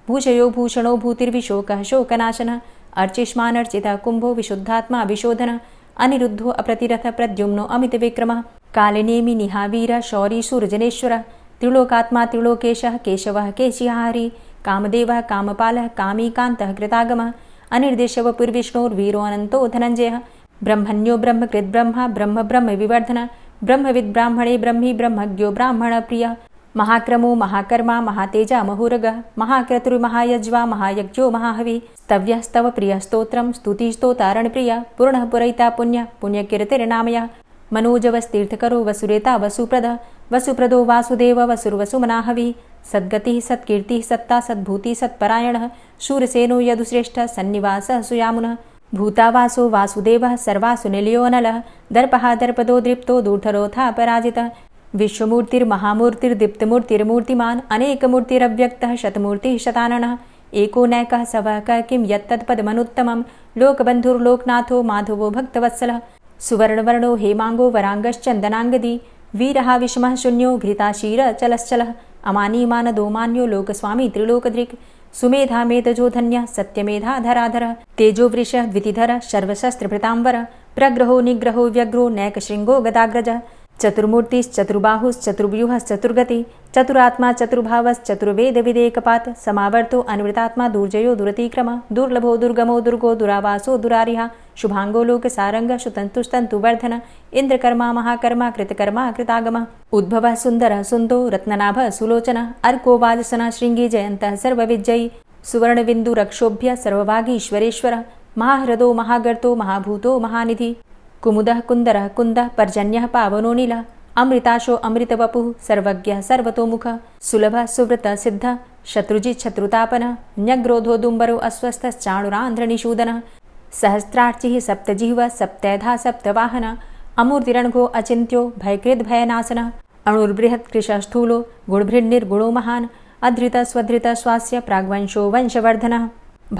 S1: भूषयो भूषणो भूतिर्विशोकः शोकनाशन अर्चिष्मान अर्चित कुंभो विशुद्धात्मा विशोधन अनिरुद्धो अप्रतिरथ प्रद्युम्नो अमित विक्रम कालिनेमि निहावीर शौरी सूर्जनेश्वर त्रिलोकात्मा त्रिलोकेशः केशवः केशिहारी कामदेवः कामपालः कामीकान्तः कृतागमः अनिर्देशव पुर्विष्णोर्वीरो अनंतो धनंजयः ब्रह्मण्यो ब्रह्मकृद्ब्रह्मा ब्रह्म ब्रह्म विवर्धन ब्रह्मविद् ब्राह्मणे ब्रह्मी ब्रह्मज्ञो ब्राह्मण प्रिय महाक्रमो महाकर्मा महातेजा महुरगः महाक्रतुर्महायज्वा महायज्ञो महाहवि स्तव्यस्तव प्रिय स्तोत्रं स्तुतिस्तोतारण प्रिय पूर्णः पुरैता पुण्य पुण्यकीर्तिर्नामयः मनोजवस्तीर्थकरो वसुरेता वसुप्रद वसुप्रदो वासुदेव वसुर्वसुमनाहवि सद्गतिः सत्कीर्तिः सत्ता सद्भूति सत्परायणः शूरसेनो यदुश्रेष्ठः सन्निवासः सुयामुनः भूतावासो वासुदेवः सर्वासु निलयो नलः दर्पः दर्पदो दृप्तो दूर्धरोथा पराजितः विश्वमूर्तिर्महामूर्तिर्दीप्तमूर्तिर्मूर्तिमान् अनेकमूर्तिरव्यक्तः शतमूर्तिः शताननः एको नैकः सवः क किं यत्तत्पदमनुत्तमं लोकबन्धुर्लोकनाथो माधवो भक्तवत्सलः सुवर्णवर्णो हेमांगो वरांगश्चन्दनांगदी वीरः विषमः शून्यो घृताशीर चलश्चलः अमानीमानदो मान्यो लोकस्वामी त्रिलोकदृक् सुमेधा मेधजो धन्यः सत्यमेधा धराधर तेजो वृषः द्वितिधर सर्वशस्त्रभृतांबर प्रग्रहो निग्रहो व्यग्रो नैकशृंगो गदाग्रज चतुर्मूर्तिश्चतुर्बाहुश्चतुर्व्यूहश्चतुर्गति चतुरात्मा चतुर्भावश्चतुर्वेद विदेकपात समावर्तो अनिवृतात्मा दुर्जयो दुरतिक्रम दुर्लभो दुर्गमो दुर्गो दुरावासो दुरारिहा शुभांगो लोक सारंग सुतंतुस्तंतु वर्धन इंद्रकर्मा महाकर्मा कृतकर्मा कृतागम उद्भव सुंदर सुंदो रत्ननाभ सुलोचन अर्को वाजसन श्रृंगी जयंत सर्वविजयी सुवर्णबिंदु रक्षोभ्य सर्वभागीश्वरेश्वर महाहृदो महागर्तो महाभूतो महानिधि कुमुदः कुंदरः कुंदः पर्जन्यः पावनो नीलः अमृताशो अमृतवपुः सर्वज्ञः सर्वतोमुख सुलभः सुव्रतः सिद्धः शत्रुजित् शत्रुतापनः न्यग्रोधो दुम्बरो अस्वस्थश्चाणुरान्ध्रनिषूदनः सहस्रार्चिः सप्तजिह्वः सप्तैधा सप्तवाहनः अमूर्तिरणघो अचिन्त्यो भयकृद्भयनाशनः अणुर्बृहत् कृशस्थूलो गुणभृन्निर्गुणो महान् अधृतः स्वधृतः स्वास्य प्राग्वंशो वंशवर्धनः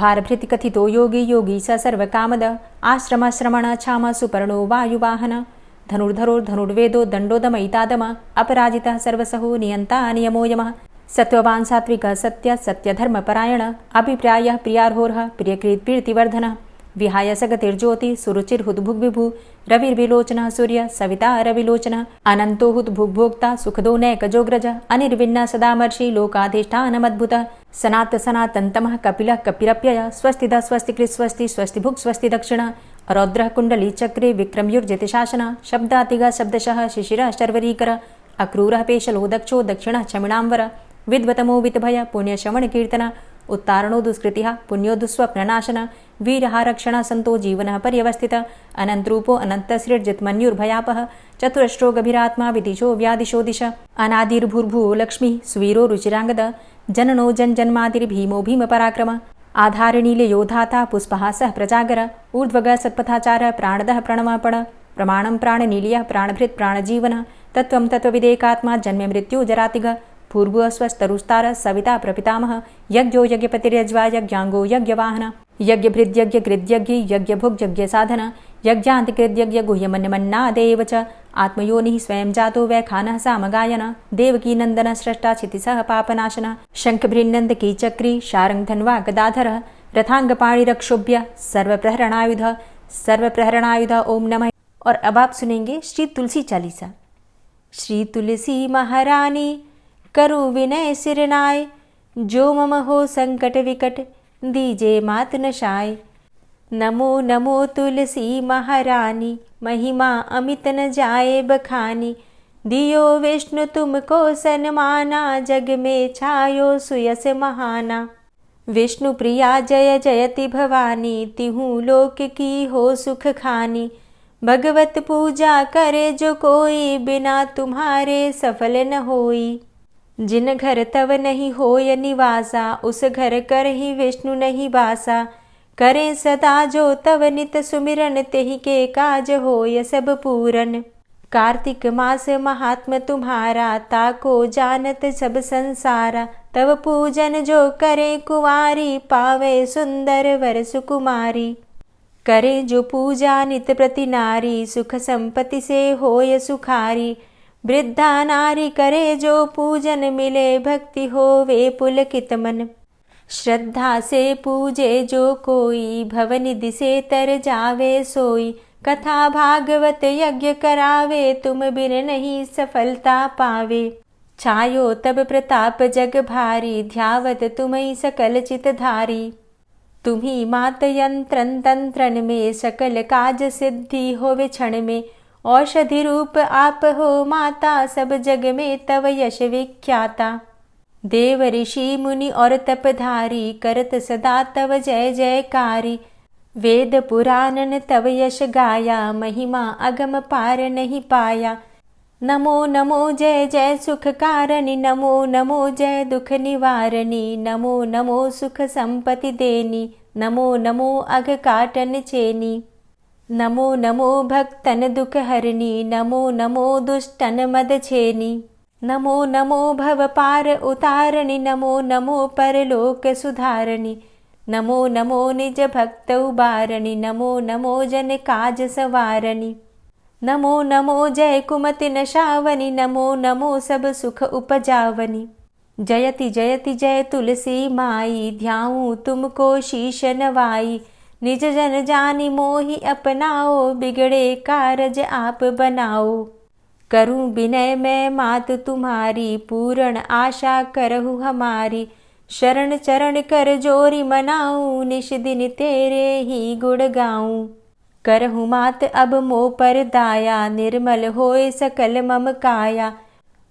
S1: भारभृति कथितो योगी योगी स सर्वकामद आश्रम श्रमण छाम सुपर्णो वायुवाहन धनुर्धरोर्धनुर्वेदो दण्डोदमयितादम अपराजितः सर्वसहो नियन्ता नियमो यमः सत्त्ववान् सात्विकः सत्य सत्यधर्मपरायण अभिप्रायः प्रियार्होर्ह प्रियकृत्प्रीतिवर्धनः विहाय सगतिर्ज्योति सुरुचिर्हुद्भुग्विभु रविर्विलोचनः सूर्य सविता रविलोचनः अनन्तो हुद्भुग्भोक्ता सुखदो नैकजोग्रज अनिर्विण्ण सदामर्षि लोकाधिष्ठानमद्भुत सनात सनातन्तमः कपिलः कपिरप्यय स्वस्तिदः स्वस्तिकृत् स्वस्ति स्वस्तिभुक् स्वस्ति दक्षिण रौद्रः कुण्डली चक्रे विक्रमयुर्जितशासन शब्दातिगः शब्दशः शिशिरः शर्वरीकर अक्रूरः पेशलो दक्षो दक्षिणः क्षमिणाम्बर विद्वतमो वितभय पुण्यश्रवणकीर्तन उत्तारणो दुष्कृतिः पुण्यो दुःस्वप्ननाशन वीरः रक्षण संतो जीवनः पर्यवस्थित अनन्तरूपो अनन्तसृर्जितमन्युर्भयापः चतुरश्रो गभीरात्मा विदिशो व्यादिशो दिश अनादिर्भूर्भुवो लक्ष्मीः सुवीरो रुचिराङ्गद जननो जन्मादिर्भीमो भीमपराक्रम आधारनीलयोधाता पुष्पहासः प्रजागर ऊर्ध्वगः सत्पथाचार प्राणदः प्रणमपण प्रमाणं प्राणनीलयः प्राणभृत् प्राणजीवन तत्त्वं तत्त्वविदेकात्मा जन्म मृत्यु जरातिग पूर्व स्वस्तरुस्तार सविता प्रपितामह यज्ञो यज्ञपतिर्यज्वा यज्ञांगो यज्ञवाहन यज्ञभृद्यज्ञ कृद्यज्ञ यज्ञभुग् यज्ञसाधन यज्ञान्तिकृद्यज्ञ गुह्यमन्यमन्नादेव च आत्मयोनिः स्वयं जातो वैखानः सामगायन देवकी नन्दन स्रष्टा क्षितिसः पापनाशन शङ्खभृन्नन्द कीचक्री शारङ्गधन्वा गदाधरः रथांगपाणिरक्षोभ्य सर्वप्रहरणायुध ओम नमः। और अब आप सुनेंगे श्री तुलसी चालीसा। श्री तुलसी महारानी करो विनय सिरनाय, जो मम हो संकट विकट दीजे मात नशाय। नमो नमो तुलसी महारानी, महिमा अमित न जाए बखानी। दियो विष्णु तुमको सन्माना, जग में छायो सुयस महाना। विष्णु प्रिया जय जयति भवानी, तिहु लोक की हो सुख खानी। भगवत पूजा करे जो कोई, बिना तुम्हारे सफल न होई। जिन घर तव नहीं होय निवासा, उस घर कर ही विष्णु नहीं बासा। करें सदा जो तव नित सुमिरन, तेहि के काज होय सब पूरन। कार्तिक मास महात्म तुम्हारा, ताको जानत सब संसारा। तव पूजन जो करे कुंवारी, पावे सुंदर वर सुकुमारी। करे जो पूजा नित प्रति नारी, सुख संपत्ति से होय सुखारी। वृद्धा नारी करे जो पूजन, मिले भक्ति होवे पुलकित मन। श्रद्धा से पूजे जो कोई, भवनिधि से तर जावे सोई। कथा भागवत यज्ञ करावे, तुम बिन नहीं सफलता पावे। छायो तब प्रताप जग भारी, ध्यावत तुम्हि सकल चित धारी। तुम्ही मात यंत्रन तंत्रन में, सकल काज सिद्धि होवे क्षण में। औषधि रूप आप हो माता, सब जग में तव यश विख्याता। देव ऋषि मुनि और तपधारी, करत सदा तव जय जयकारी। वेद पुराणन तव यश गाया, महिमा अगम पार नहीं पाया। नमो नमो जय जय सुख कारणी, नमो नमो जय दुख निवारणी। नमो नमो सुख संपत्ति देनी, नमो नमो अघ काटन चेनी। नमो नमो भक्तन दुख हरणी, नमो नमो दुष्टन मद छेनी। नमो नमो भव पार उतारणी, नमो नमो परलोक सुधारणी। नमो नमो निज भक्त उबारणी, नमो नमो जन काज सवारणी। नमो नमो जय कुमति नशावनी, नमो नमो सब सुख उपजावनी। जयति जयति जय तुलसी माई, ध्याऊं तुमको शीश नवाई। निज जन जानी मोहि अपनाओ, बिगड़े कारज आप बनाओ। करूं विनय मैं मात तुम्हारी, पूर्ण आशा करहु हमारी। शरण चरण कर जोरी मनाऊं, निश दिन तेरे ही गुण गाऊं। करहु मात अब मोह पर दाया, निर्मल होए सकल मम काया।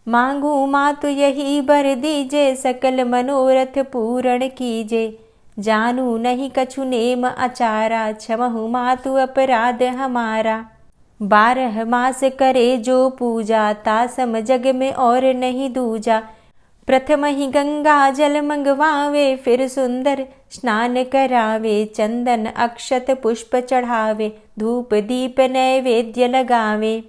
S1: मांगू मातु यही बर दीजे, सकल मनोरथ पूर्ण कीजे। जानू नहीं कछु नेम आचारा, क्षमहु मातु अपराध हमारा। 12 मास करे जो पूजा, तासम जग में और नहीं दूजा। प्रथम ही गंगा जल मंगवावे, फिर सुंदर स्नान करावे। चंदन अक्षत पुष्प चढ़ावे, धूप दीप नैवेद्य लगावे।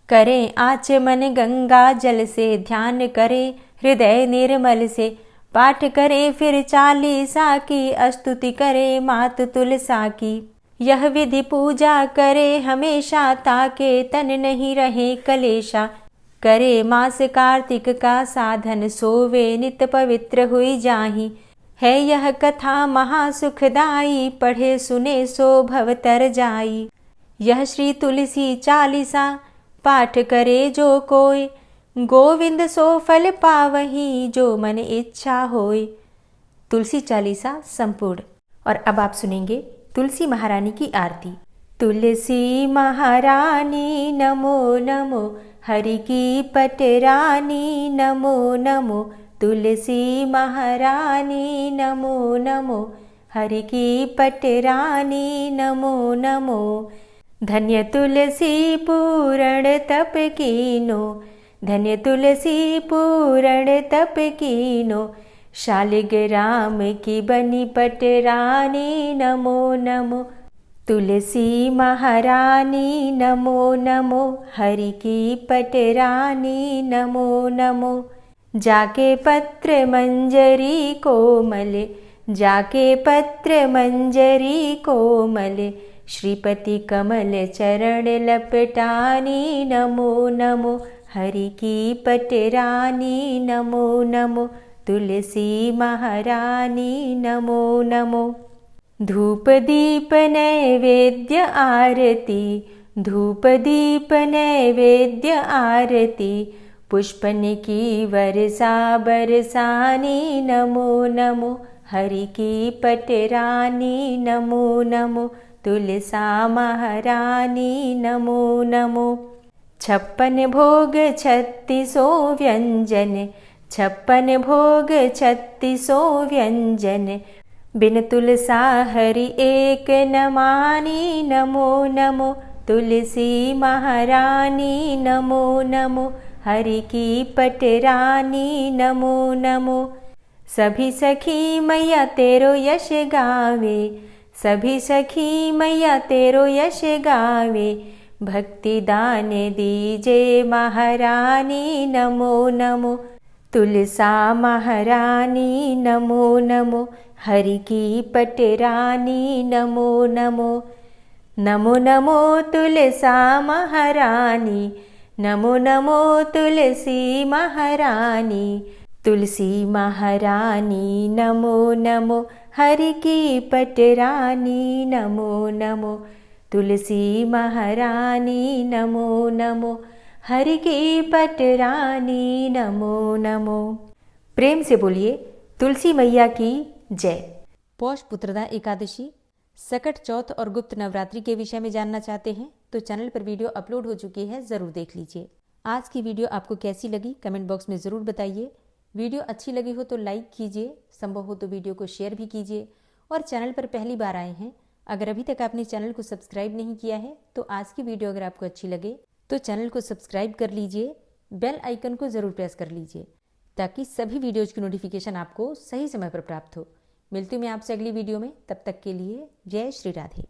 S1: करें आचमन गंगा जल से, ध्यान करे हृदय निर्मल से। पाठ करे फिर 40 की, स्तुति करे मात तुलसा की। यह विधि पूजा करे हमेशा, ताके तन नहीं रहे कलेशा। करे मास कार्तिक का साधन, सोवे नित पवित्र हुई जाहि। है यह कथा महासुखदाई, पढ़े सुने सो भव तर जाई। यह श्री तुलसी 40 पाठ करे जो कोय, गोविंद सो फल पावही, जो मन इच्छा होय। तुलसी 40 संपूर्ण। और अब आप सुनेंगे तुलसी महारानी की आरती। तुलसी महारानी नमो नमो, हरि की पटरानी नमो नमो। तुलसी महारानी नमो नमो, हरि की पटरानी नमो नमो। धन्य तुलसी पूर्ण तप कीनो, धन्य तुलसी पूर्ण तप कीनो। शालिग्राम की बनी पटरानी नमो नमो। तुलसी महारानी नमो नमो, हरि की पटरानी नमो नमो। जाके पत्र मंजरी कोमल, जाके पत्र मंजरी कोमल। श्रीपति कमल चरण लपटानी नमो नमो, हरि की पटरानी नमो नमो। तुलसी महारानी नमो नमो। धूप दीप नैवेद्य आरती, धूप दीप नैवेद्य आरती। पुष्पन की वर्षा बरसानी नमो नमो, हरि की पटरानी नमो नमो। तुलसा महारानी नमो नमो। 56 भोग 36 व्यंजन, 56 भोग 36 व्यंजन। बिन तुलसा हरि एक न मानी नमो नमो। तुलसी महारानी नमो नमो, हरि की पटरानी नमो नमो। सभी सखी मैया तेरो यश गावे, सभी सखी मैया तेरो यश गावे। भक्ति दान दीजे महारानी नमो नमो। तुलसा महारानी नमो नमो। हरि की पटरानी नमो नमो। नमो नमो तुलसा महारानी, नमो नमो तुलसी महारानी। तुलसी महारानी नमो नमो। हरि की पटरानी नमो नमो। तुलसी महारानी नमो नमो। हरि की पटरानी नमो नमो। प्रेम से बोलिए तुलसी मैया की जय। पौष पुत्रदा एकादशी, सकट चौथ और गुप्त नवरात्रि के विषय में जानना चाहते हैं तो चैनल पर वीडियो अपलोड हो चुकी है, ज़रूर देख लीजिए। आज की वीडियो आपको कैसी लगी कमेंट बॉक्स में ज़रूर बताइए। वीडियो अच्छी लगी हो तो लाइक कीजिए, संभव हो तो वीडियो को शेयर भी कीजिए। और चैनल पर पहली बार आए हैं, अगर अभी तक आपने चैनल को सब्सक्राइब नहीं किया है तो आज की वीडियो अगर आपको अच्छी लगे तो चैनल को सब्सक्राइब कर लीजिए, बेल आइकन को ज़रूर प्रेस कर लीजिए ताकि सभी वीडियोज़ की नोटिफिकेशन आपको सही समय पर प्राप्त हो। मिलती हूँ मैं आपसे अगली वीडियो में, तब तक के लिए जय श्री राधे।